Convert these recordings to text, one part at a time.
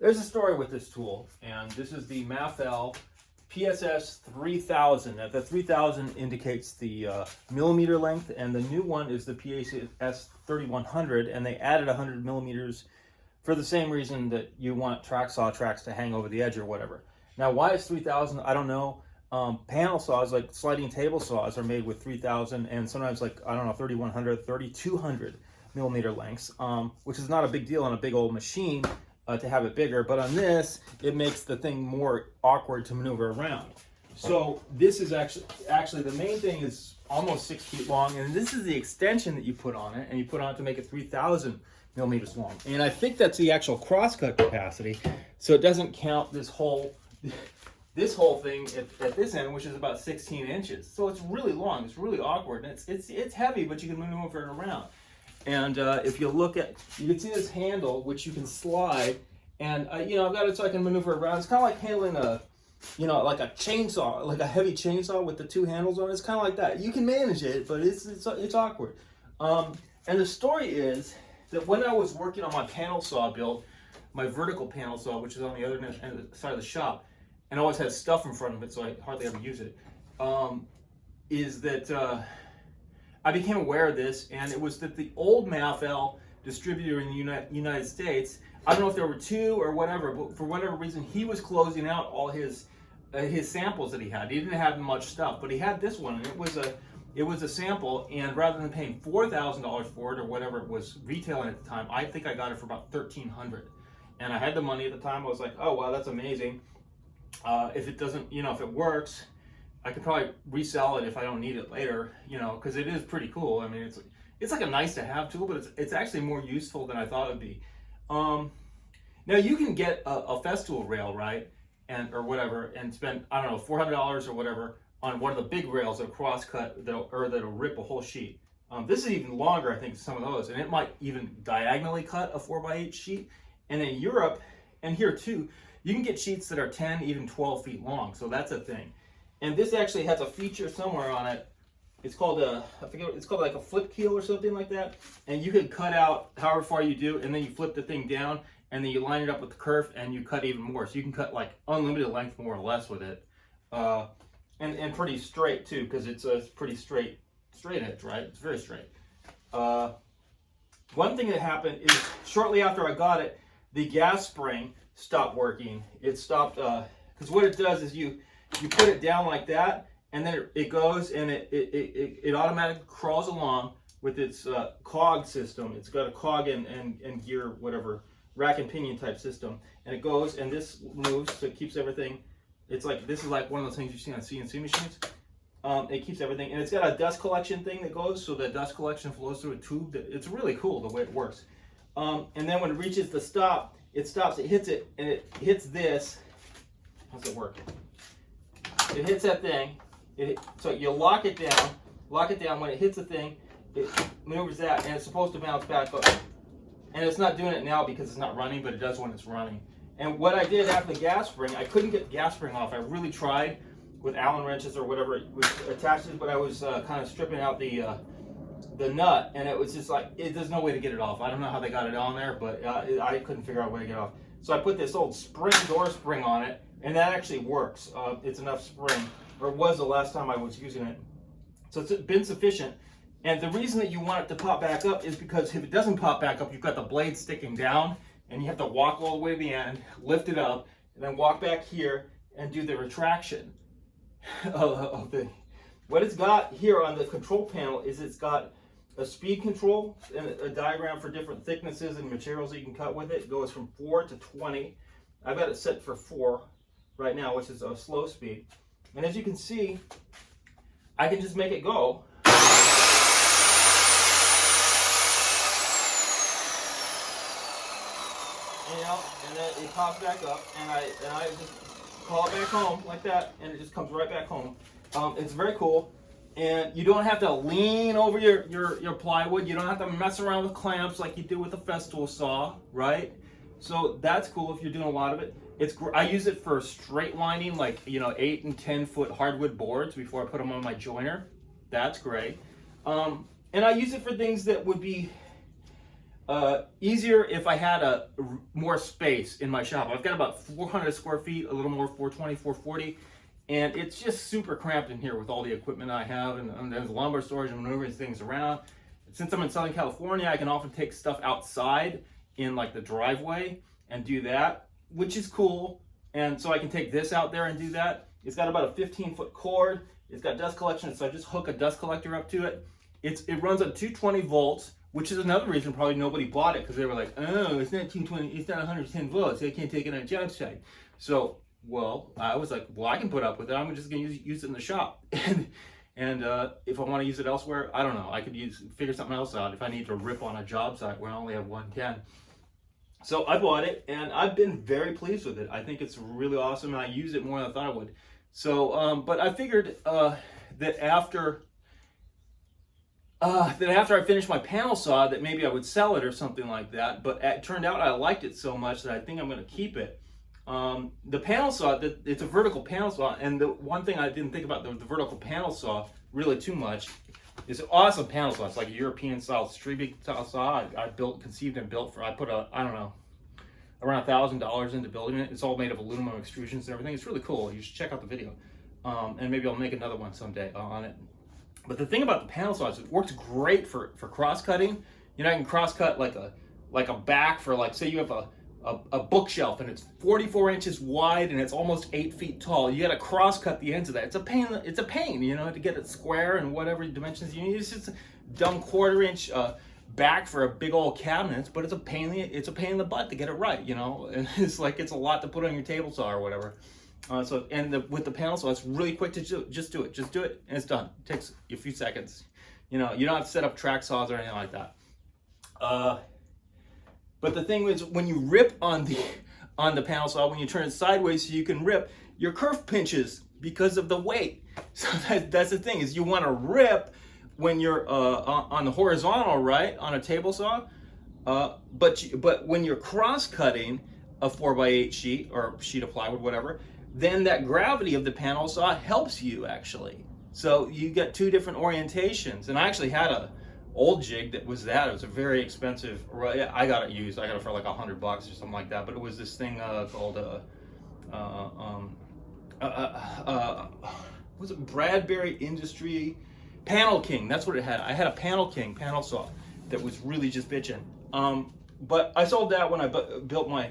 there's a story with this tool, and this is the Mafell PSS 3000. Now, the 3000 indicates the millimeter length, and the new one is the PSS 3100, and they added 100 millimeters for the same reason that you want track saw tracks to hang over the edge or whatever. Now, why is 3000? I don't know. Panel saws, like sliding table saws, are made with 3000 and sometimes, like, I don't know, 3100, 3200 millimeter lengths, which is not a big deal on a big old machine to have it bigger, but on this, it makes the thing more awkward to maneuver around. So this is actually the main thing is almost 6 feet long, and this is the extension that you put on it, and you put on it to make it 3000 millimeters long. And I think that's the actual crosscut capacity, so it doesn't count this whole thing at this end, which is about 16 inches. So it's really long, it's really awkward, and it's heavy, but you can maneuver it around. And if you look at, you can see this handle, which you can slide, and you know, I've got it so I can maneuver around. It's kind of like handling a, you know, like a chainsaw, like a heavy chainsaw with the two handles on it. It's kind of like that. You can manage it, but it's awkward. And the story is that when I was working on my panel saw build, my vertical panel saw, which is on the other end of the side of the shop, and always has stuff in front of it, so I hardly ever use it, is that I became aware of this, and it was that the old Mafell distributor in the United States, I don't know if there were two or whatever, but for whatever reason, he was closing out all his samples that he had. He didn't have much stuff, but he had this one, and it was a sample, and rather than paying $4,000 for it or whatever it was retailing at the time, I think I got it for about $1,300. And I had the money at the time. I was like, oh wow, that's amazing. If it doesn't, you know, if it works, I could probably resell it if I don't need it later, you know, because it is pretty cool. I mean, it's like a nice to have tool, but it's actually more useful than I thought it would be. Now you can get a Festool rail, right, or whatever, and spend, I don't know, $400 or whatever on one of the big rails that cross-cut that'll rip a whole sheet. This is even longer, I think, some of those, and it might even diagonally cut a 4x8 sheet. And in Europe, and here too, you can get sheets that are 10, even 12 feet long, so that's a thing. And this actually has a feature somewhere on it. It's called I forget, it's called like a flip keel or something like that. And you can cut out however far you do, and then you flip the thing down, and then you line it up with the kerf, and you cut even more. So you can cut like unlimited length more or less with it. And pretty straight too, because it's a pretty straight edge, right? It's very straight. One thing that happened is shortly after I got it, the gas spring stopped working. It stopped, because what it does is you put it down like that, and then it goes and it automatically crawls along with its cog system. It's got a cog and gear, whatever, rack and pinion type system. And it goes, and this moves, so it keeps everything. It's like, this is like one of those things you see on CNC machines. It keeps everything, and it's got a dust collection thing that goes, so the dust collection flows through a tube. It's really cool the way it works. And then when it reaches the stop, it stops, it hits it, and it hits this. How's it work? It hits that thing. So you lock it down. When it hits the thing, it maneuvers that, and it's supposed to bounce back up. And it's not doing it now because it's not running, but it does when it's running. And what I did after the gas spring, I couldn't get the gas spring off. I really tried with Allen wrenches or whatever it was attached to, but I was kind of stripping out the nut, and it was just like, there's no way to get it off. I don't know how they got it on there, but I couldn't figure out a way to get it off. So I put this old door spring on it, and that actually works. It's enough spring, or it was the last time I was using it. So it's been sufficient. And the reason that you want it to pop back up is because if it doesn't pop back up, you've got the blade sticking down, and you have to walk all the way to the end, lift it up, and then walk back here and do the retraction of the. What it's got here on the control panel is it's got a speed control and a diagram for different thicknesses and materials that you can cut with it. It goes from 4 to 20. I've got it set for 4 right now, which is a slow speed. And as you can see, I can just make it go. You know, and then it pops back up, and I just call it back home like that, and it just comes right back home. It's very cool. And you don't have to lean over your plywood. You don't have to mess around with clamps like you do with a Festool saw, right? So that's cool if you're doing a lot of it. I use it for straight lining, like, you know, 8 and 10 foot hardwood boards before I put them on my joiner. That's great. And I use it for things that would be easier if I had more space in my shop. I've got about 400 square feet, a little more, 420, 440. And it's just super cramped in here with all the equipment I have, and there's lumber storage and maneuvering things around. Since I'm in Southern California, I can often take stuff outside in like the driveway and do that, which is cool. And so I can take this out there and do that. It's got about a 15-foot cord. It's got dust collection, so I just hook a dust collector up to it. It runs at 220 volts, which is another reason probably nobody bought it, because they were like, oh, it's not 220, it's not 110 volts, I can't take it on a job site. So, well, I was like, well, I can put up with it. I'm just going to use it in the shop. And if I want to use it elsewhere, I don't know. I could figure something else out if I need to rip on a job site where I only have 110. So I bought it, and I've been very pleased with it. I think it's really awesome, and I use it more than I thought I would. So, but I figured that after I finished my panel saw, that maybe I would sell it or something like that. But it turned out I liked it so much that I think I'm going to keep it. The panel saw, it's a vertical panel saw, and the one thing I didn't think about the vertical panel saw really too much is an awesome panel saw. It's like a European style street style saw. I conceived and built for, I put I don't know, around $1,000 into building it. It's all made of aluminum extrusions and everything. It's really cool. You should check out the video. And maybe I'll make another one someday on it. But the thing about the panel saw is it works great for cross cutting. You know, I can cross cut like a back for, like, say you have a bookshelf and it's 44 inches wide and it's almost 8 feet tall. You got to cross cut the ends of that. It's a pain, you know, to get it square and whatever dimensions you need. It's just a dumb 1/4 inch back for a big old cabinet, but it's a pain in the butt to get it right, you know. And it's like, it's a lot to put on your table saw or whatever. With the panel saw, it's really quick to just do it, and it's done. It takes a few seconds. You know, you don't have to set up track saws or anything like that. But the thing is, when you rip on the panel saw, when you turn it sideways so you can rip, your kerf pinches because of the weight. So that's the thing, is you want to rip when you're on the horizontal, right, on a table saw. But when you're cross cutting a 4x8 sheet or sheet of plywood, whatever, then that gravity of the panel saw helps you actually. So you get two different orientations. And I actually had a old jig that was that. It was a very expensive, I got it used. I got it for like $100 or something like that. But it was this thing called was it Bradbury Industry Panel King? That's what it had. I had a Panel King panel saw that was really just bitching. But I sold that when I built my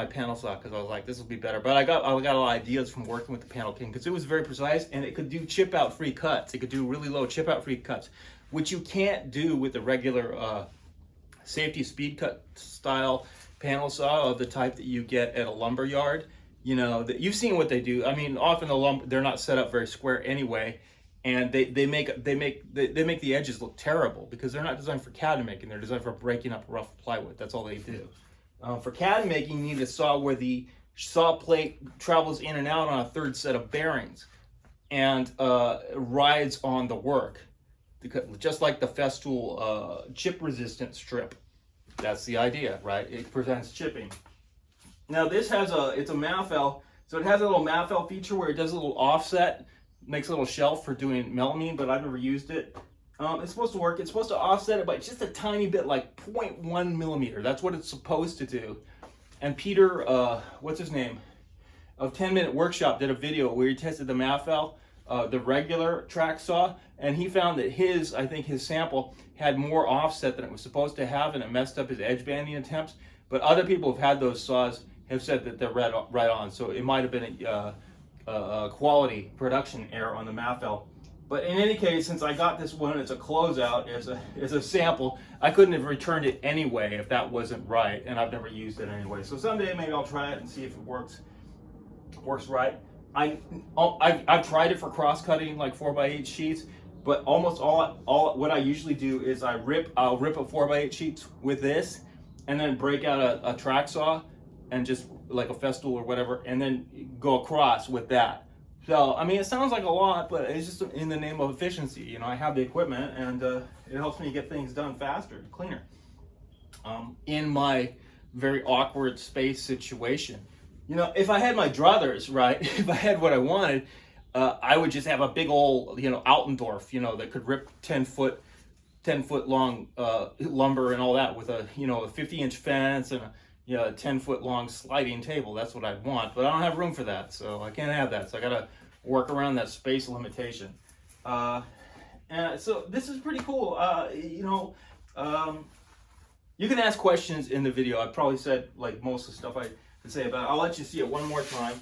panel saw, because I was like, this will be better. But I got a lot of ideas from working with the Panel King, because it was very precise and it could do chip out free cuts. It could do really low chip out free cuts, which you can't do with the regular safety speed cut style panel saw of the type that you get at a lumber yard. You know, that you've seen what they do. I mean, often they're not set up very square anyway, and they make the edges look terrible because they're not designed for cabinet making. They're designed for breaking up rough plywood. That's all they do. For cabinet making, you need a saw where the saw plate travels in and out on a third set of bearings and rides on the work, just like the Festool chip resistant strip. That's the idea, right? It prevents chipping. Now this has it's a Mafell, so it has a little Mafell feature where it does a little offset, makes a little shelf for doing melamine, but I've never used it. It's supposed to work. It's supposed to offset it by just a tiny bit, like 0.1 millimeter. That's what it's supposed to do. And Peter, what's his name, of 10-Minute Workshop did a video where he tested the Mafell, the regular track saw, and he found that I think his sample had more offset than it was supposed to have, and it messed up his edge banding attempts. But other people who've had those saws have said that they're right on. So it might have been a quality production error on the Mafell. But in any case, since I got this one, it's a closeout, as a sample, I couldn't have returned it anyway if that wasn't right, and I've never used it anyway. So someday maybe I'll try it and see if it works right. I've tried it for cross-cutting like 4x8 sheets, but almost all what I usually do is I'll rip a 4x8 sheet with this, and then break out a track saw, and just like a Festool or whatever, and then go across with that. So, I mean, it sounds like a lot, but it's just in the name of efficiency. You know, I have the equipment, and it helps me get things done faster, cleaner. In my very awkward space situation. You know, if I had my druthers, right, if I had what I wanted, I would just have a big old, you know, Altendorf, you know, that could rip 10-foot 10-foot long lumber and all that with a, you know, a 50-inch fence and a, you know, a 10-foot long sliding table. That's what I'd want, but I don't have room for that, so I can't have that. So I gotta work around that space limitation. And so this is pretty cool. You know, you can ask questions in the video. I probably said like most of the stuff I could say about it. I'll let you see it one more time.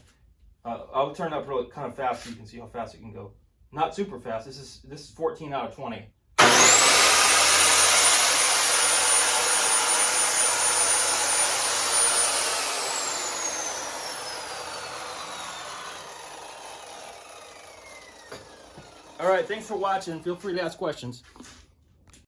I'll turn it up really kind of fast so you can see how fast it can go. Not super fast. This is 14 out of 20. All right, thanks for watching. Feel free to ask questions.